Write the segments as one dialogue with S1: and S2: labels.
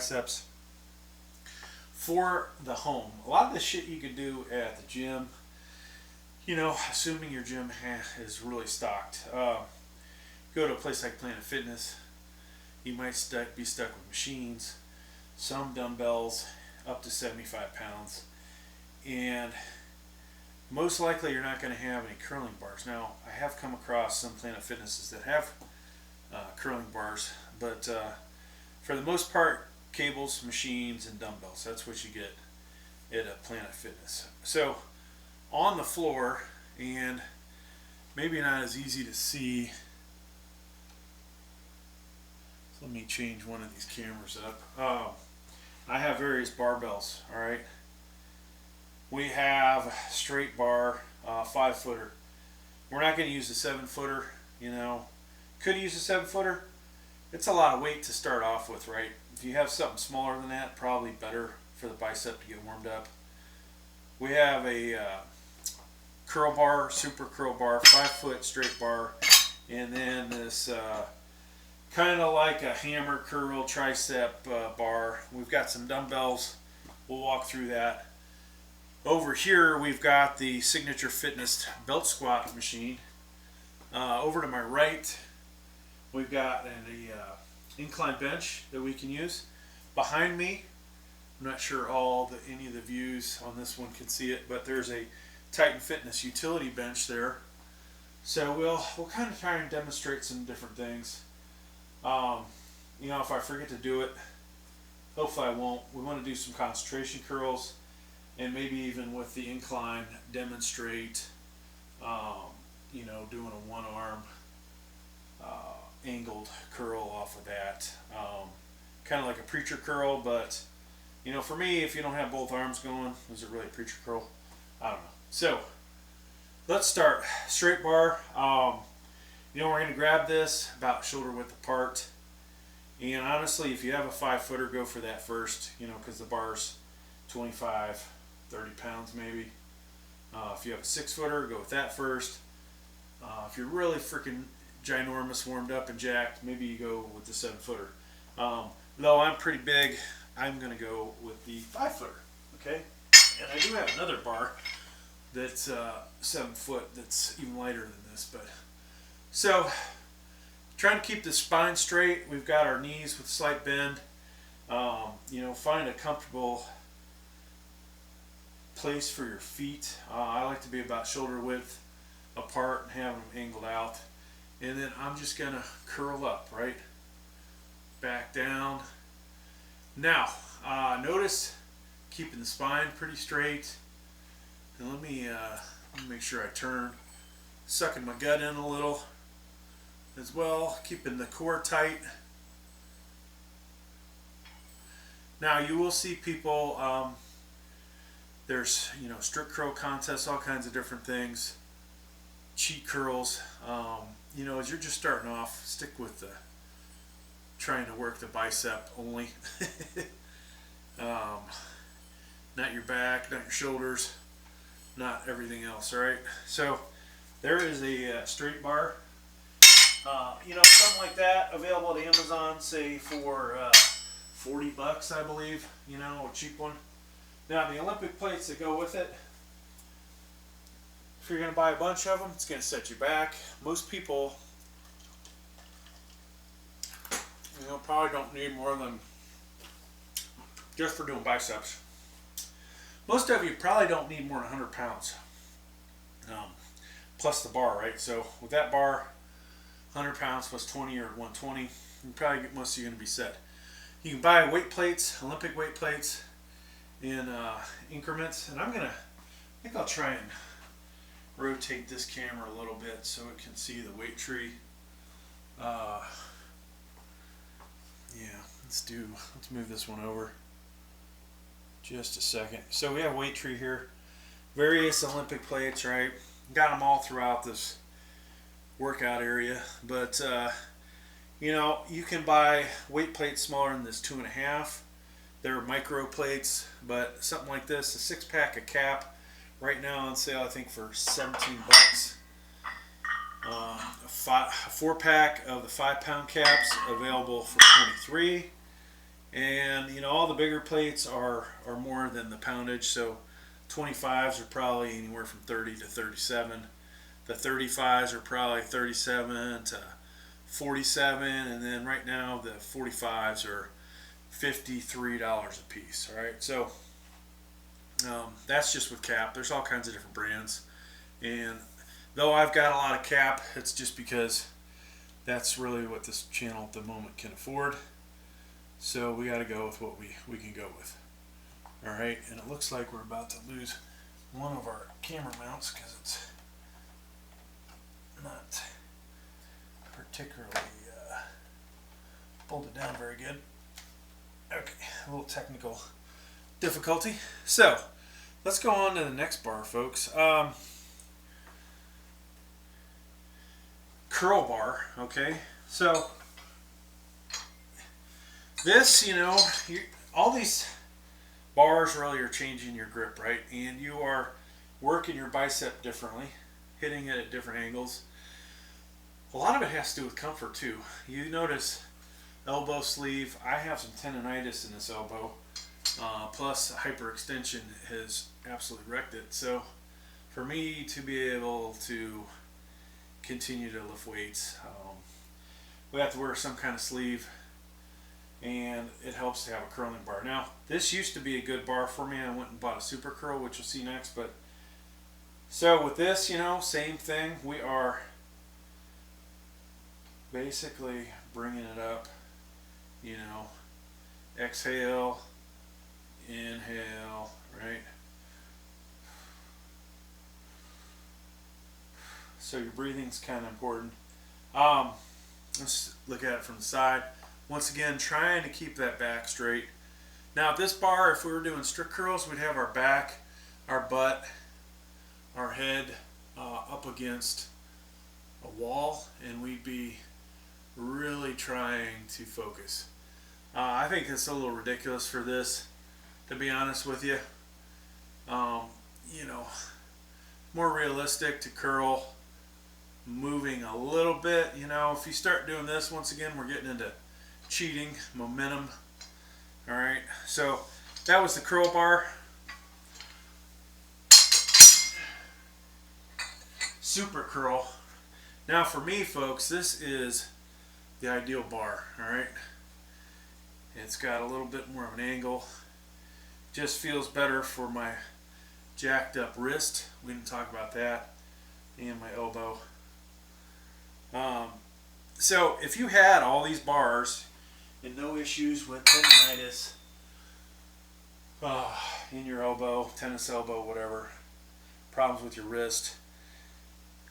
S1: biceps for the home. A lot of this shit you can do at the gym, you know, assuming your gym is really stocked. Go to a place like Planet Fitness, you might be stuck with machines, some dumbbells up to 75 pounds, and most likely you're not going to have any curling bars. Now, I have come across some Planet Fitnesses that have curling bars, but for the most part, cables, machines, and dumbbells. That's what you get at a Planet Fitness. So, on the floor, and maybe not as easy to see. So let me change one of these cameras up. I have various barbells, alright? We have straight bar, 5-footer. We're not going to use a 7-footer, you know. Could use a 7-footer. It's a lot of weight to start off with, right? If you have something smaller than that, probably better for the bicep to get warmed up. We have a curl bar, super curl bar, 5-foot straight bar, and then this kind of like a hammer curl tricep bar. We've got some dumbbells. We'll walk through that. Over here we've got the Signature Fitness belt squat machine. Over to my right we've got an incline bench that we can use. Behind me, I'm not sure any of the views on this one can see it, but there's a Titan Fitness utility bench there. So we'll kind of try and demonstrate some different things. You know, if I forget to do it, hopefully I won't. We want to do some concentration curls, and maybe even with the incline demonstrate, you know, doing a one arm angled curl off of that. Kind of like a preacher curl, but you know, for me, if you don't have both arms going, is it really a preacher curl? I don't know. So let's start. Straight bar. You know, we're going to grab this about shoulder width apart. And honestly, if you have a 5-footer, go for that first, you know, because the bar's 25, 30 pounds maybe. If you have a 6-footer, go with that first. If you're really freaking ginormous, warmed up and jacked, maybe you go with the 7-footer. Though I'm pretty big, I'm going to go with the 5-footer, okay? And I do have another bar that's 7 foot that's even lighter than this, but so trying to keep the spine straight. We've got our knees with slight bend. You know, find a comfortable place for your feet. I like to be about shoulder width apart and have them angled out. And then I'm just going to curl up, right? Back down. Now, notice keeping the spine pretty straight. And let me make sure I turn, sucking my gut in a little as well, keeping the core tight. Now you will see people, there's, you know, strict curl contests, all kinds of different things, cheat curls. You know, as you're just starting off, stick with the trying to work the bicep only. Not your back, not your shoulders, not everything else. All right, so there is a straight bar. You know, something like that available at Amazon, say for $40, I believe. You know, a cheap one. Now the Olympic plates that go with it, if you're going to buy a bunch of them, it's going to set you back. Most people, you know, probably don't need more than, just for doing biceps, most of you probably don't need more than 100 pounds plus the bar, right? So with that bar, 100 pounds plus 20 or 120, you probably get, most of you going to be set. You can buy weight plates, Olympic weight plates, in increments, and I think I'll try and rotate this camera a little bit so it can see the weight tree. Yeah, let's move this one over just a second. So we have a weight tree here, various Olympic plates, right? Got them all throughout this workout area, but you know, you can buy weight plates smaller than this 2.5. They're micro plates, but something like this, a 6-pack of cap, right now on sale, I think for $17. A 4-pack of the 5-pound caps available for $23, And you know, all the bigger plates are more than the poundage. So 25s are probably anywhere from 30 to 37. The 35s are probably 37 to 47, and then right now the 45s are $53 a piece. All right, so that's just with cap. There's all kinds of different brands, and though I've got a lot of cap, it's just because that's really what this channel at the moment can afford. So we got to go with what we can go with. All right, and it looks like we're about to lose one of our camera mounts because it's not particularly bolted down very good. Okay, a little technical difficulty. So let's go on to the next bar, folks. Curl bar. Okay, so this, you know, all these bars really are changing your grip, right? And you are working your bicep differently, hitting it at different angles. A lot of it has to do with comfort too. You notice elbow sleeve. I have some tendonitis in this elbow, plus hyperextension has absolutely wrecked it. So for me to be able to continue to lift weights, we have to wear some kind of sleeve, and it helps to have a curling bar. Now, this used to be a good bar for me. I went and bought a super curl, which you'll see next. But so with this, you know, same thing. We are basically bringing it up, you know, exhale, inhale, right? So your breathing's kind of important. Let's look at it from the side. Once again, trying to keep that back straight. Now at this bar, if we were doing strict curls, we'd have our back, our butt, our head up against a wall, and we'd be really trying to focus. I think it's a little ridiculous for this, to be honest with you. You know, more realistic to curl, moving a little bit. You know, if you start doing this, once again, we're getting into cheating, momentum. All right, so that was the curl bar. Super curl. Now for me, folks, this is the ideal bar. All right, it's got a little bit more of an angle. Just feels better for my jacked up wrist. We didn't talk about that. And my elbow. So if you had all these bars and no issues with tendonitis in your elbow, tennis elbow, whatever, problems with your wrist,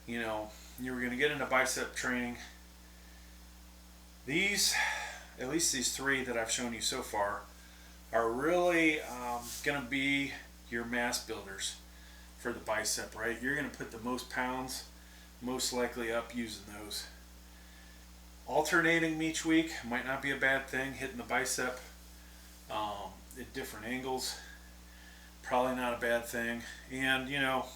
S1: you know, you were going to get into bicep training, these, at least these three that I've shown you so far, are really going to be your mass builders for the bicep, right? You're going to put the most pounds most likely up using those. Alternating them each week might not be a bad thing. Hitting the bicep at different angles, probably not a bad thing. And you know,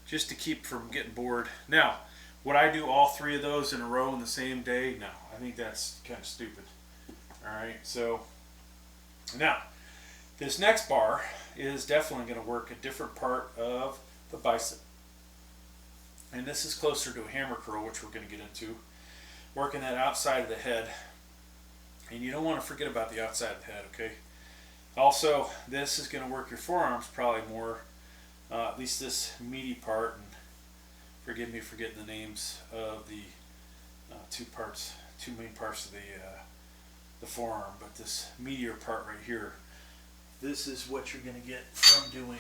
S1: just to keep from getting bored. Now, would I do all three of those in a row in the same day? No, I think that's kind of stupid. Alright, so now this next bar is definitely going to work a different part of the bicep. And this is closer to a hammer curl, which we're going to get into. Working that outside of the head. And you don't want to forget about the outside of the head, okay? Also, this is going to work your forearms probably more, at least this meaty part. And forgive me for getting the names of the two main parts of the forearm. But this meatier part right here, this is what you're going to get from doing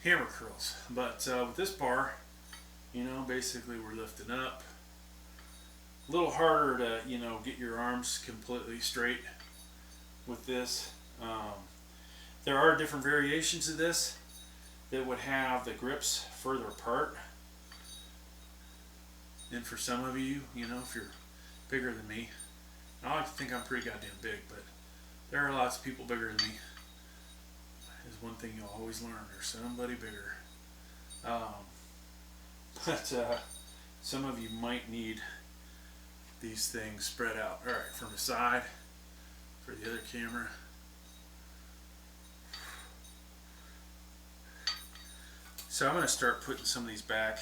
S1: hammer curls. But with this bar, you know, basically we're lifting up. A little harder to, you know, get your arms completely straight with this. There are different variations of this that would have the grips further apart. And for some of you, you know, if you're bigger than me, I like to think I'm pretty goddamn big, but there are lots of people bigger than me. Is one thing you'll always learn. There's somebody bigger. But some of you might need these things spread out. Alright, from the side, for the other camera. So I'm going to start putting some of these back,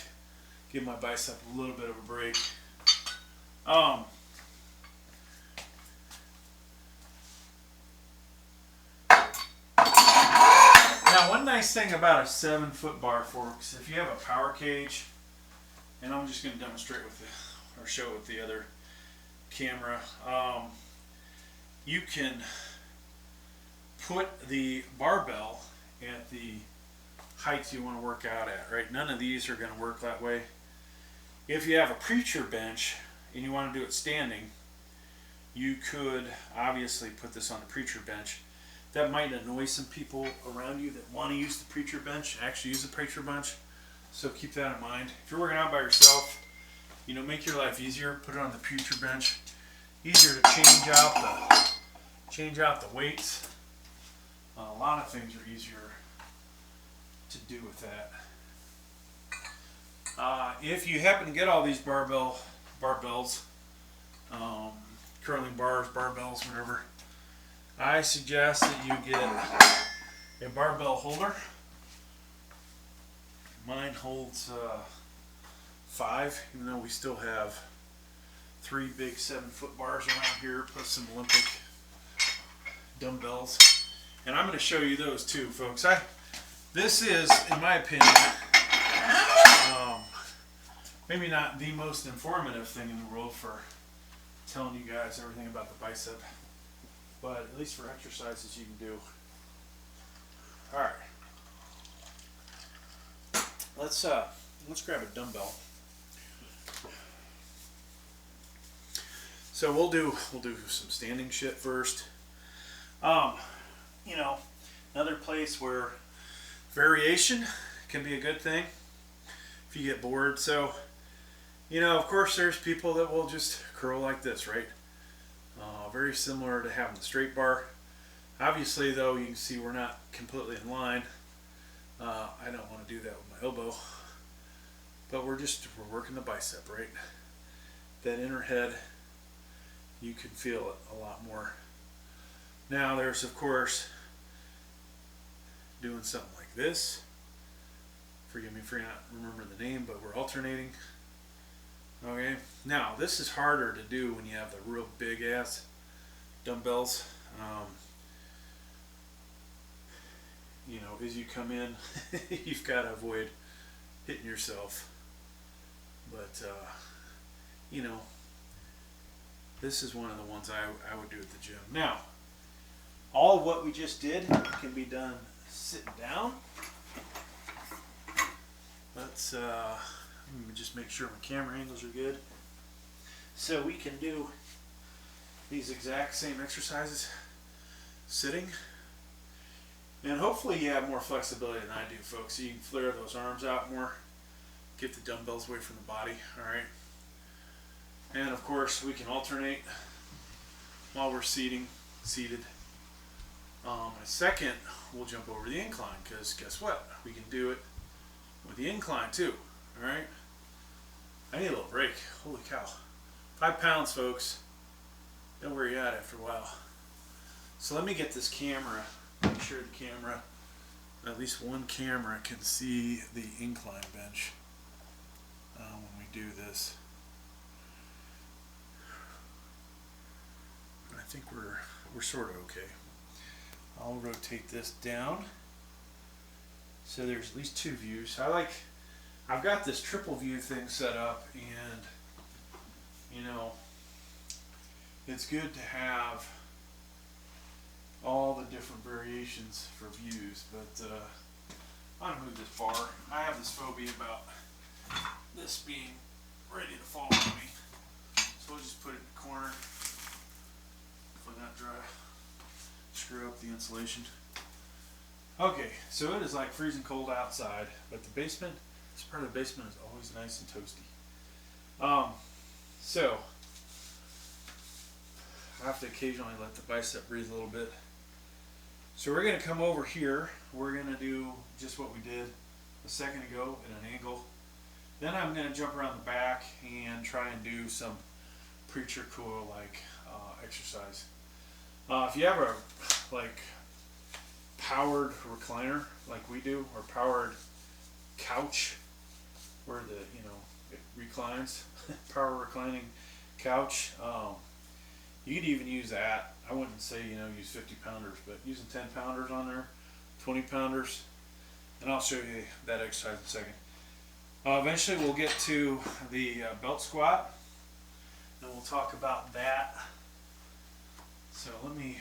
S1: give my bicep a little bit of a break. Now, one nice thing about a 7-foot bar, folks, if you have a power cage, and I'm just going to demonstrate with the, or show it with the other camera, you can put the barbell at the heights you want to work out at, right? None of these are going to work that way. If you have a preacher bench and you want to do it standing, you could obviously put this on the preacher bench. That might annoy some people around you that want to use the preacher bench, actually use the preacher bench. So keep that in mind. If you're working out by yourself, you know, make your life easier. Put it on the preacher bench. Easier to change out the weights. A lot of things are easier to do with that. If you happen to get all these barbells, curling bars, barbells, whatever, I suggest that you get a barbell holder. Mine holds 5, even though we still have 3 big 7-foot bars around here, plus some Olympic dumbbells. And I'm going to show you those too, folks. This is, in my opinion, maybe not the most informative thing in the world for telling you guys everything about the bicep, but at least for exercises you can do. All right, let's grab a dumbbell. So we'll do some standing shit first. You know, another place where variation can be a good thing if you get bored. So, you know, of course there's people that will just curl like this, right? Very similar to having the straight bar. Obviously though, you can see we're not completely in line. I don't want to do that with my elbow, but we're working the bicep, right? That inner head, you can feel it a lot more. Now there's, of course, doing something like this. Forgive me for not remembering the name, but we're alternating. Okay, now this is harder to do when you have the real big ass dumbbells. You know, as you come in, you've got to avoid hitting yourself. But, you know, this is one of the ones I would do at the gym. Now, all of what we just did can be done sitting down. Let's let me just make sure my camera angles are good. So we can do these exact same exercises sitting. And hopefully you have more flexibility than I do, folks. So you can flare those arms out more, get the dumbbells away from the body, all right? And of course we can alternate while we're seated. In a second, we'll jump over the incline, because guess what? We can do it with the incline too, all right? I need a little break. Holy cow. 5 pounds, folks. Don't wear you out after a while. So let me get this camera, make sure the camera, at least one camera, can see the incline bench when we do this. I think we're sort of okay. I'll rotate this down. So there's at least 2 views. I've got this triple view thing set up, and you know, it's good to have all the different variations for views, but I'm gonna move this bar. I have this phobia about this being ready to fall on me, so we'll just put it in the corner. Hopefully not screw up the insulation. Okay, so it is like freezing cold outside, but the basement, this part of the basement is always nice and toasty. So I have to occasionally let the bicep breathe a little bit. So we're going to come over here. We're going to do just what we did a second ago at an angle. Then I'm going to jump around the back and try and do some preacher coil like exercise. If you have a like powered recliner like we do, or powered couch where it reclines, power reclining couch, you could even use that. I wouldn't say use 50 pounders, but using 10 pounders on there, 20 pounders, and I'll show you that exercise in a second. Eventually we'll get to the belt squat, and we'll talk about that. So let me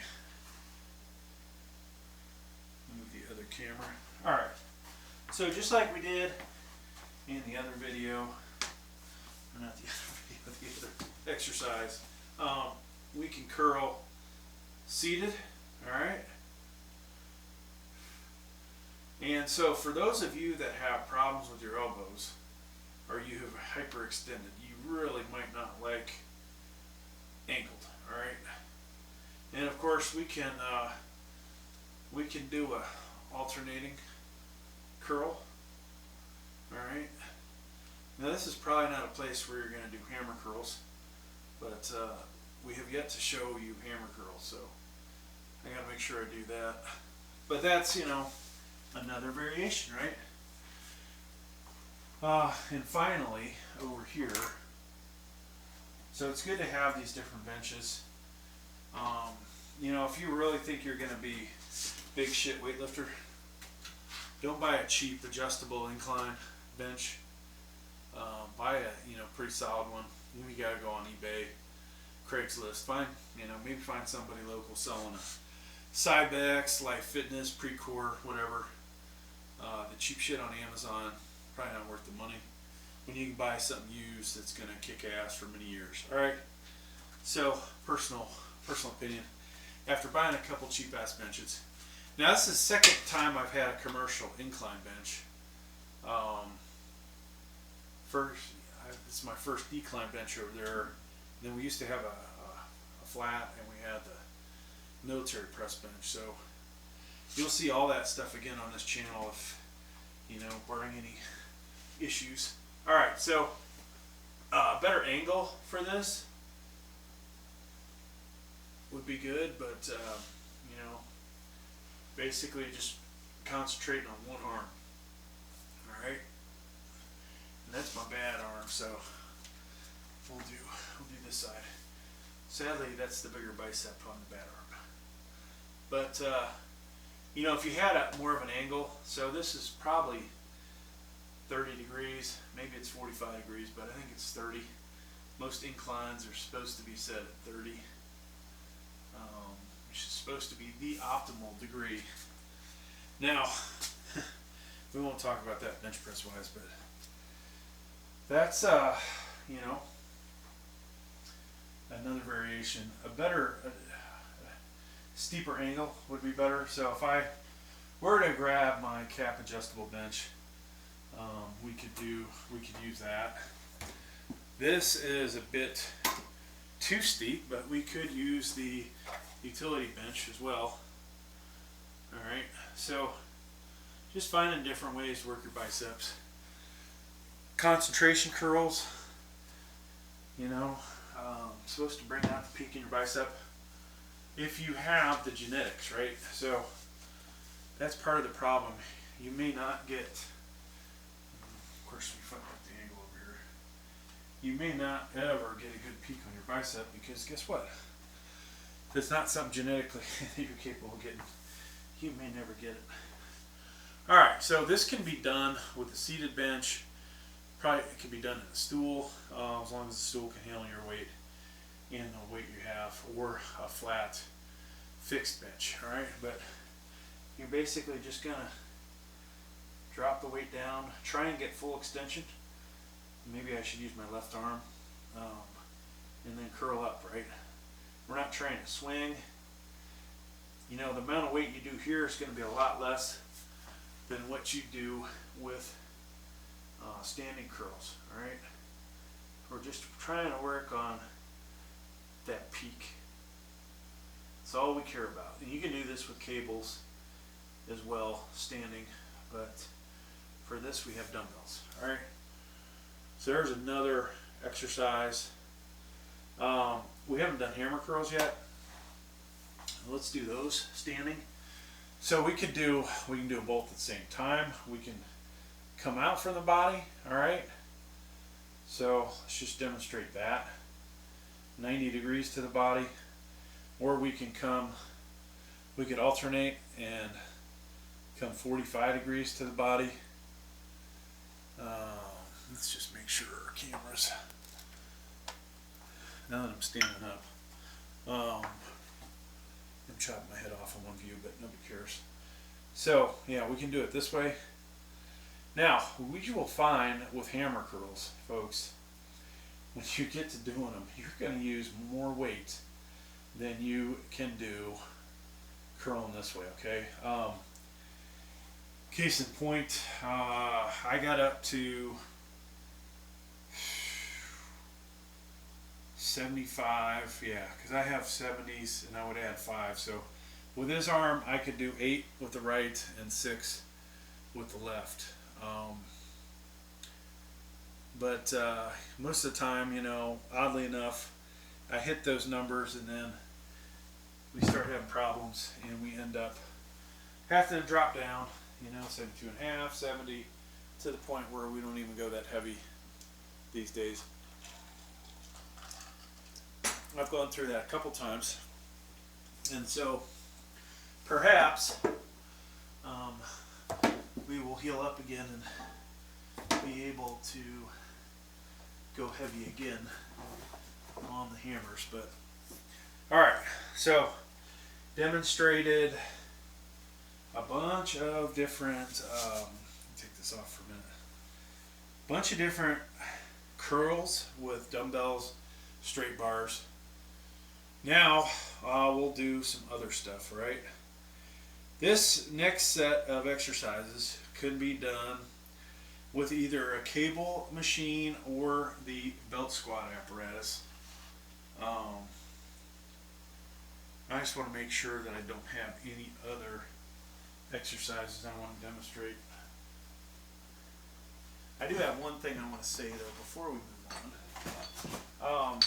S1: move the other camera. Alright, so just like we did in the other video, or not the other video, the other exercise, we can curl seated, alright? And so for those of you that have problems with your elbows, or you have hyperextended, you really might not like angled, alright? And of course we can do a alternating curl, alright? Now this is probably not a place where you're going to do hammer curls, but we have yet to show you hammer curls, so I got to make sure I do that. But that's, another variation, right? And finally, over here, so it's good to have these different benches. If you really think you're going to be big shit weightlifter, don't buy a cheap adjustable incline bench. Buy a pretty solid one. You gotta go on eBay, Craigslist. Maybe find somebody local selling a Cybex, Life Fitness, Precore, whatever. The cheap shit on Amazon, probably not worth the money. When you can buy something used that's gonna kick ass for many years. All right. So personal opinion. After buying a couple cheap ass benches, now this is the second time I've had a commercial incline bench. It's my first decline bench over there. Then we used to have a flat, and we had the military press bench. So you'll see all that stuff again on this channel if barring any issues. All right, so a better angle for this would be good, but basically just concentrating on one arm. All right. And that's my bad arm, so we'll do this side. Sadly, that's the bigger bicep on the bad arm. But if you had more of an angle, so this is probably 30 degrees, maybe it's 45 degrees, but I think it's 30. Most inclines are supposed to be set at 30, which is supposed to be the optimal degree. Now, we won't talk about that bench press wise, but that's another variation. A better steeper angle would be better. So if I were to grab my cap adjustable bench, we could use that. This is a bit too steep, but we could use the utility bench as well. All right, so just finding different ways to work your biceps. Concentration curls, supposed to bring out the peak in your bicep if you have the genetics, right? So that's part of the problem. You may not get, of course we fucked up the angle over here, you may not ever get a good peak on your bicep, because guess what? If it's not something genetically that you're capable of getting, you may never get it. Alright, so this can be done with a seated bench. Probably it can be done in a stool, as long as the stool can handle your weight and the weight you have, or a flat fixed bench. Alright, but you're basically just gonna drop the weight down, try and get full extension. Maybe I should use my left arm, and then curl up, right? We're not trying to swing. The amount of weight you do here is going to be a lot less than what you do with standing curls, all right? We're just trying to work on that peak. That's all we care about. And you can do this with cables as well, standing, but for this we have dumbbells, all right? So there's another exercise. We haven't done hammer curls yet. let's do those standing. So we can do them both at the same time. We can come out from the body, all right? So let's just demonstrate that. 90 degrees to the body, or we could alternate and come 45 degrees to the body. Let's just make sure our cameras, now that I'm standing up, I'm chopping my head off in one view, but nobody cares. So yeah, we can do it this way. Now, what you will find with hammer curls, folks, when you get to doing them, you're going to use more weight than you can do curling this way, okay? Case in point, I got up to 75, yeah, because I have 70s and I would add 5. So with this arm, I could do 8 with the right and 6 with the left. But most of the time, you know, oddly enough, I hit those numbers and then we start having problems and we end up having to drop down, you know, 72.5, 70, to the point where we don't even go that heavy these days. I've gone through that a couple times, and so perhaps we will heal up again and be able to go heavy again on the hammers. But alright, so demonstrated a bunch of different take this off for a minute, bunch of different curls with dumbbells, straight bars. Now we'll do some other stuff, right? This next set of exercises could be done with either a cable machine or the belt squat apparatus. I just want to make sure that I don't have any other exercises I want to demonstrate. I do have one thing I want to say though before we move on.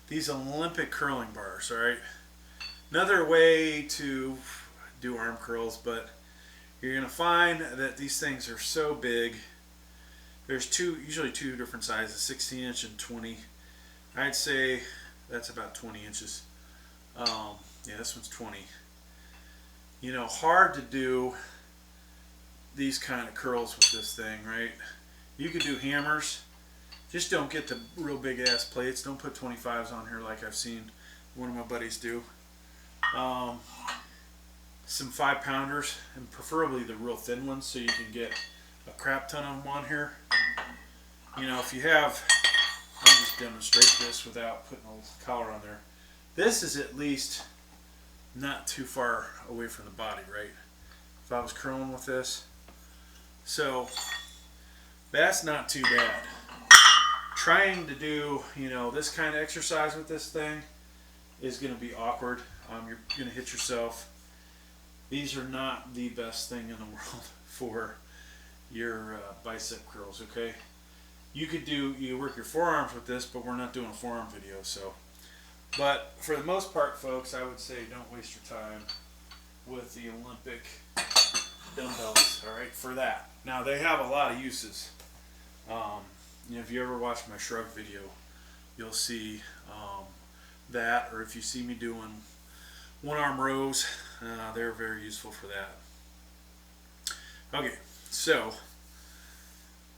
S1: These Olympic curling bars, all right? Another way to do arm curls, but you're gonna find that these things are so big. There's usually two different sizes, 16 inch and 20. I'd say that's about 20 inches. Yeah, this one's 20. You know, hard to do these kind of curls with this thing, right? You could do hammers. Just don't get the real big ass plates. Don't put 25s on here like I've seen one of my buddies do. Some 5-pounders, and preferably the real thin ones, so you can get a crap ton of them on here. You know, if you have, I'll just demonstrate this without putting a collar on there. This is at least not too far away from the body, right? If I was curling with this. So that's not too bad. Trying to do, you know, this kind of exercise with this thing is going to be awkward. You're going to hit yourself. These are not the best thing in the world for your bicep curls, okay? You work your forearms with this, but we're not doing a forearm video, so. But for the most part, folks, I would say don't waste your time with the Olympic dumbbells, all right, for that. Now, they have a lot of uses. You know, if you ever watch my shrug video, you'll see that, or if you see me doing one-arm rows, they're very useful for that. Okay, so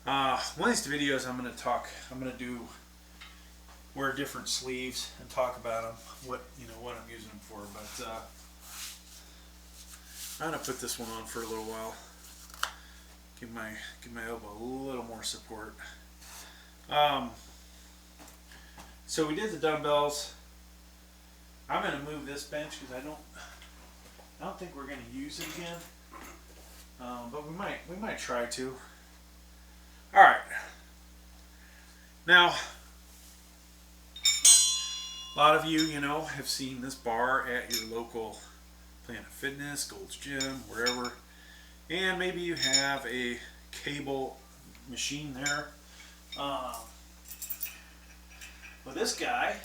S1: one of these videos I'm going to wear different sleeves and talk about them, what I'm using them for. But I'm going to put this one on for a little while, give my elbow a little more support. So we did the dumbbells. I'm going to move this bench because I don't think we're going to use it again. But we might try to. All right. Now, a lot of you, have seen this bar at your local Planet Fitness, Gold's Gym, wherever, and maybe you have a cable machine there. But this guy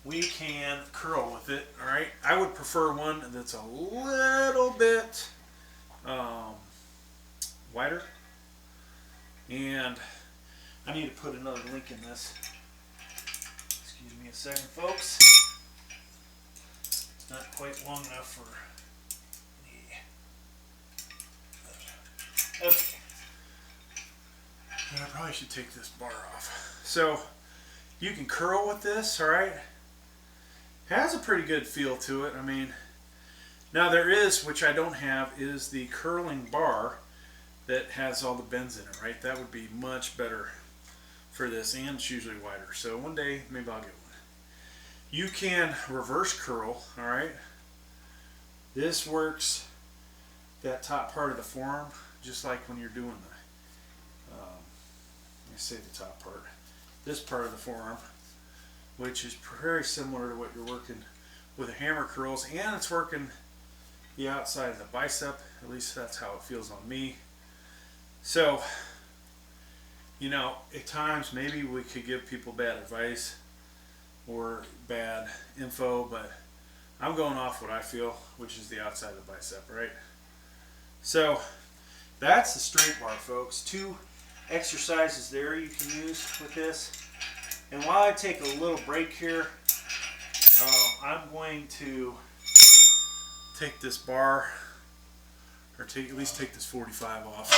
S1: we can curl with it. All right, I would prefer one that's a little bit wider, and I need to put another link in this. Excuse me a second, folks. It's not quite long enough for me. Okay. And I probably should take this bar off. So you can curl with this, all right? Has a pretty good feel to it. I mean, now there is, which I don't have, is the curling bar that has all the bends in it, right? That would be much better for this, and it's usually wider. So one day, maybe I'll get one. You can reverse curl, all right? This works that top part of the forearm, just like when you're doing the, let me say the top part, this part of the forearm, which is very similar to what you're working with the hammer curls, and it's working the outside of the bicep. At least that's how it feels on me. So, you know, at times maybe we could give people bad advice or bad info, but I'm going off what I feel, which is the outside of the bicep, right? So that's the straight bar, folks. 2 exercises there you can use with this. And while I take a little break here, I'm going to take this bar, or at least take this 45 off.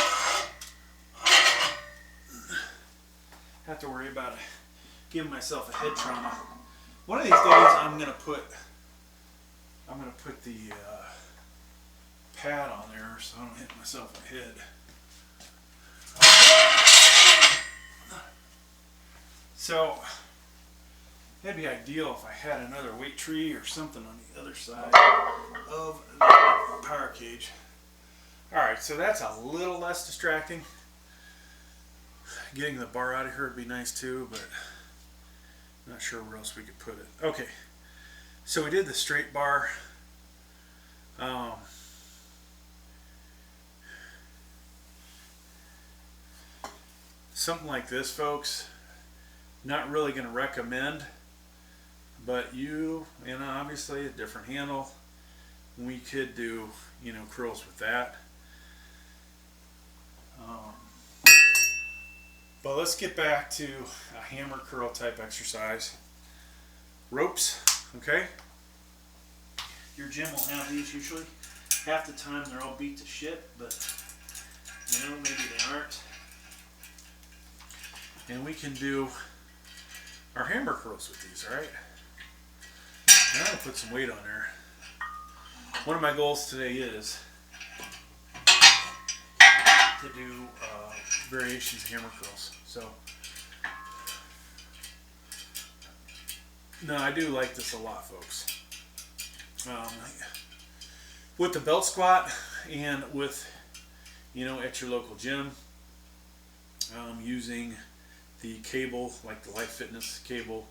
S1: Have to worry about giving myself a head trauma. One of these days, I'm gonna put the pad on there so I don't hit myself in the head. So that'd be ideal if I had another weight tree or something on the other side of the power cage. All right, so that's a little less distracting. Getting the bar out of here would be nice too, but I'm not sure where else we could put it. Okay, so we did the straight bar. Something like this, folks, not really going to recommend, but you know, obviously a different handle. We could do, you know, curls with that. But let's get back to a hammer curl type exercise. Ropes, okay? Your gym will have these usually. Half the time they're all beat to shit, but you know, maybe they aren't. And we can do our hammer curls with these, all right? Now I'm gonna put some weight on there. One of my goals today is to do variations of hammer curls. So, no, I do like this a lot, folks. With the belt squat and with, you know, at your local gym, using the cable, like the Life Fitness cable.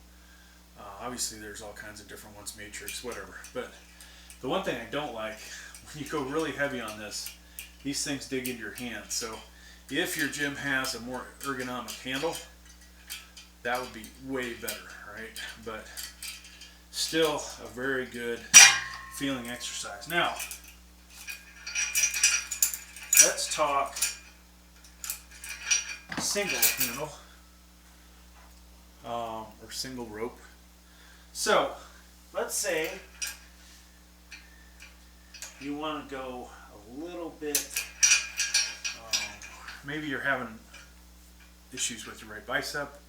S1: Obviously there's all kinds of different ones, Matrix, whatever. But the one thing I don't like, when you go really heavy on this, these things dig into your hands. So if your gym has a more ergonomic handle, that would be way better, right? But still a very good feeling exercise. Now, let's talk single handle or single rope. So let's say you want to go a little bit, maybe you're having issues with your right bicep,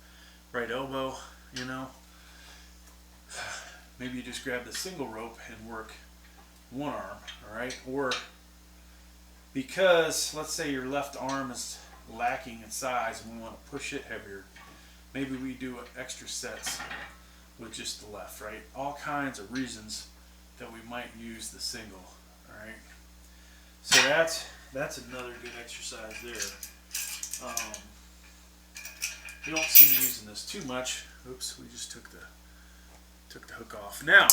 S1: right elbow, you know. Maybe you just grab the single rope and work one arm, all right? Or because let's say your left arm is lacking in size and we want to push it heavier, maybe we do extra sets with just the left, right? All kinds of reasons that we might use the single, all right? So that's another good exercise there. You don't see me using this too much. Oops, we just took the hook off. Now,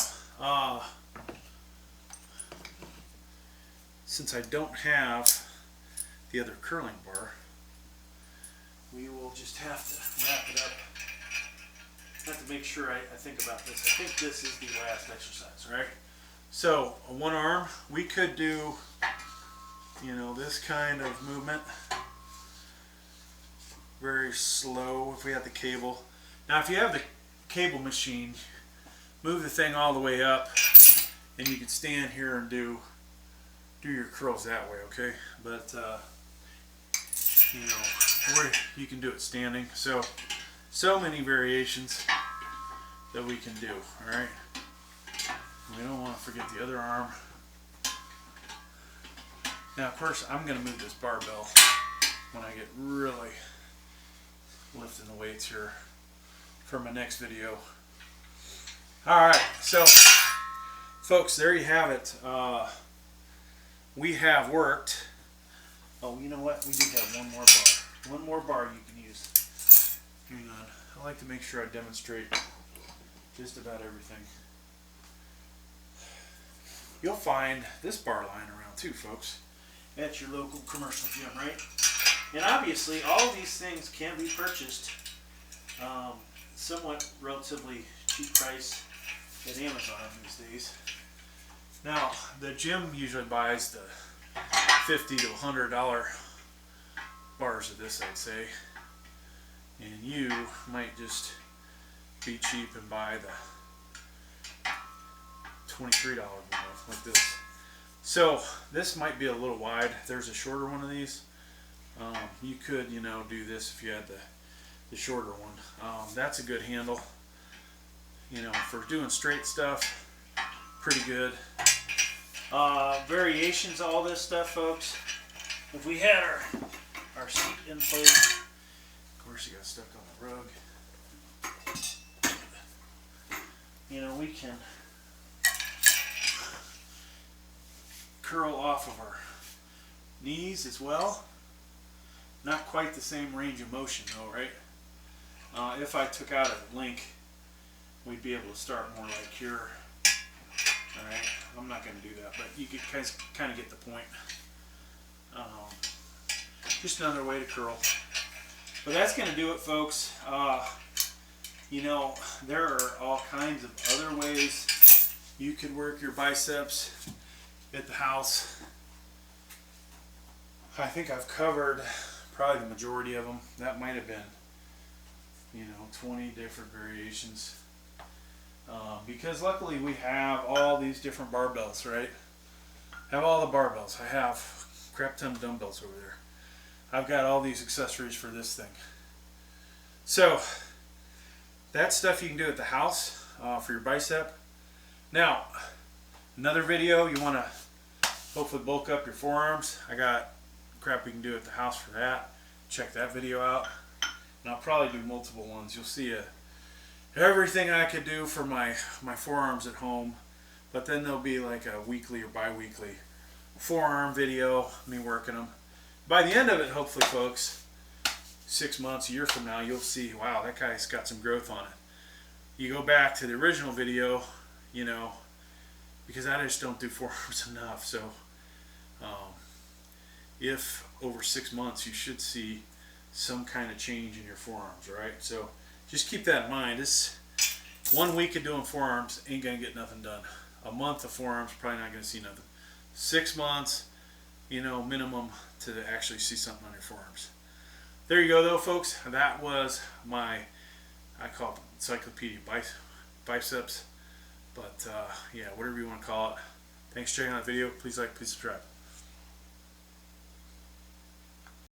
S1: since I don't have the other curling bar, we will just have to wrap it up have to make sure I think about this. I think this is the last exercise, right? So one arm, we could do, you know, this kind of movement. Very slow if we have the cable. Now if you have the cable machine, move the thing all the way up and you can stand here and do your curls that way, okay? But you know, or you can do it standing. So many variations that we can do, all right? We don't want to forget the other arm. Now of course I'm going to move this barbell when I get really lifting the weights here for my next video. Alright, so folks, there you have it. We have worked. Oh, you know what? We do have one more bar. One more bar you can use. Hang on. I like to make sure I demonstrate just about everything. You'll find this bar lying around too, folks, at your local commercial gym, right? And obviously, all of these things can be purchased somewhat relatively cheap price at Amazon these days. Now, the gym usually buys the $50 to $100 bars of this, I'd say. And you might just be cheap and buy the $23 one like this. So, this might be a little wide. There's a shorter one of these. You could, you know, do this if you had the shorter one. That's a good handle. You know, for doing straight stuff, pretty good. Variations, all this stuff, folks. If we had our seat in place, of course, you got stuck on the rug. You know, we can curl off of our knees as well. Not quite the same range of motion though, right? If I took out a link, we'd be able to start more like here. Alright, I'm not going to do that, but you can kind of get the point. Just another way to curl. But that's going to do it, folks. You know, there are all kinds of other ways you could work your biceps at the house. I think I've covered probably the majority of them. That might have been, you know, 20 different variations. Because luckily we have all these different barbells, right? Have all the barbells. I have a crap ton of dumbbells over there. I've got all these accessories for this thing. So that's stuff you can do at the house for your bicep. Now, another video, you want to hopefully bulk up your forearms. I got crap we can do at the house for that. Check that video out. And I'll probably do multiple ones. You'll see everything I could do for my forearms at home. But then there'll be like a weekly or bi-weekly forearm video, me working them. By the end of it, hopefully, folks, 6 months, a year from now, you'll see, wow, that guy's got some growth on it. You go back to the original video, you know, because I just don't do forearms enough. So if over 6 months you should see some kind of change in your forearms, right? So just keep that in mind. This 1 week of doing forearms ain't gonna get nothing done. A month of forearms, probably not gonna see nothing. 6 months, you know, minimum to actually see something on your forearms. There you go though, folks. That was my, I call it encyclopedia biceps. But yeah, whatever you want to call it. Thanks for checking out the video. Please like, please subscribe.